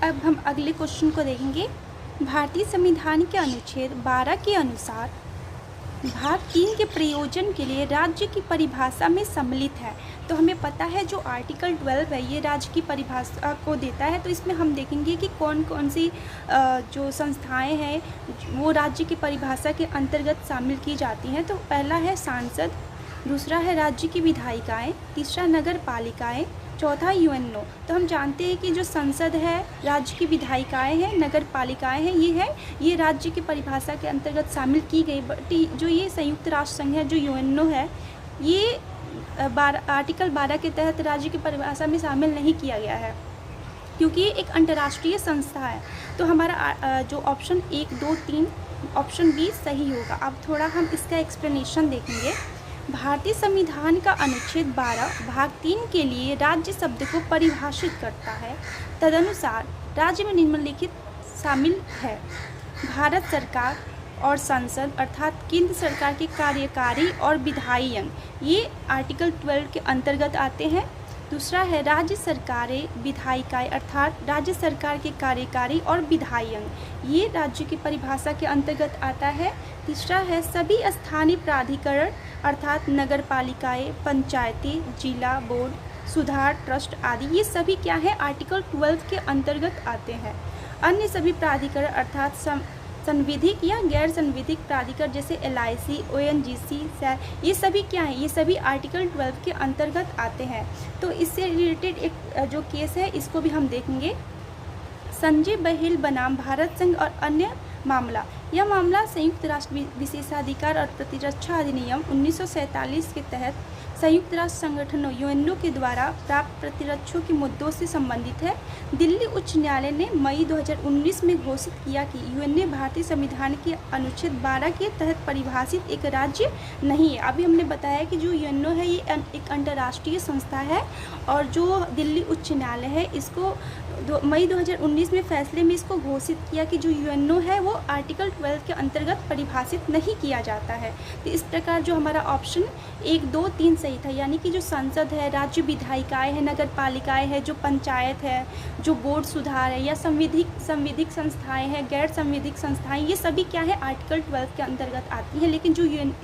अब हम अगले क्वेश्चन को देखेंगे। भारतीय संविधान के अनुच्छेद 12 के अनुसार भाग 3 के प्रयोजन के लिए राज्य की परिभाषा में सम्मिलित है। तो हमें पता है जो आर्टिकल 12 है ये राज्य की परिभाषा को देता है। तो इसमें हम देखेंगे कि कौन कौन सी जो संस्थाएं हैं वो राज्य की परिभाषा के अंतर्गत शामिल की जाती हैं। तो पहला है सांसद, दूसरा है राज्य की विधायिकाएँ, तीसरा नगर पालिकाएँ, चौथा यूएनओ। तो हम जानते हैं कि जो संसद है, राज्य की विधायिकाएँ हैं, नगर पालिकाएँ हैं, ये राज्य की परिभाषा के अंतर्गत शामिल की गई। बट जो ये संयुक्त राष्ट्र संघ है, जो यूएनओ है, ये आर्टिकल 12 के तहत राज्य की परिभाषा में शामिल नहीं किया गया है, क्योंकि ये एक अंतर्राष्ट्रीय संस्था है। तो हमारा जो ऑप्शन 1, 2, 3 ऑप्शन बी सही होगा। अब थोड़ा हम इसका एक्सप्लेनेशन देखेंगे। भारतीय संविधान का अनुच्छेद 12 भाग 3 के लिए राज्य शब्द को परिभाषित करता है। तदनुसार राज्य में निम्नलिखित शामिल है: भारत सरकार और संसद अर्थात केंद्र सरकार के कार्यकारी और विधायी अंग, ये आर्टिकल 12 के अंतर्गत आते हैं। दूसरा है राज्य सरकारें विधायिकाएँ अर्थात राज्य सरकार के कार्यकारी और विधायी अंग, ये राज्य की परिभाषा के अंतर्गत आता है। तीसरा है सभी स्थानीय प्राधिकरण अर्थात नगर पालिकाएँ, पंचायतें, जिला बोर्ड, सुधार ट्रस्ट आदि, ये सभी क्या है आर्टिकल 12 के अंतर्गत आते हैं। अन्य सभी प्राधिकरण अर्थात संविधिक या गैर संविधिक प्राधिकरण जैसे LIC, ONGC, ये सभी क्या हैं, ये सभी आर्टिकल 12 के अंतर्गत आते हैं। तो इससे रिलेटेड एक जो केस है इसको भी हम देखेंगे। संजय बहेल बनाम भारत संघ और अन्य मामला। यह मामला संयुक्त राष्ट्र विशेषाधिकार और प्रतिरक्षा अधिनियम 1947 के तहत संयुक्त राष्ट्र संगठन यूएनओ के द्वारा प्राप्त प्रतिरक्षों के मुद्दों से संबंधित है। दिल्ली उच्च न्यायालय ने मई 2019 में घोषित किया कि यूएनओ भारतीय संविधान के अनुच्छेद 12 के तहत परिभाषित एक राज्य नहीं है। अभी हमने बताया कि जो यूएनओ है ये एक अंतर्राष्ट्रीय संस्था है और जो दिल्ली उच्च न्यायालय है इसको मई 2019 में फैसले में इसको घोषित किया कि जो यूएनओ है वो आर्टिकल 12 के अंतर्गत परिभाषित नहीं किया जाता है। तो इस प्रकार जो हमारा ऑप्शन 1, 2, 3 सही था, यानी कि जो संसद है, राज्य विधायिकाएँ हैं, नगर पालिकाएँ हैं, जो पंचायत है, जो बोर्ड सुधार है या संविधिक संस्थाएँ हैं, गैर संविधिक संस्थाएँ, ये सभी क्या है आर्टिकल 12 के अंतर्गत आती हैं। लेकिन जो यूएन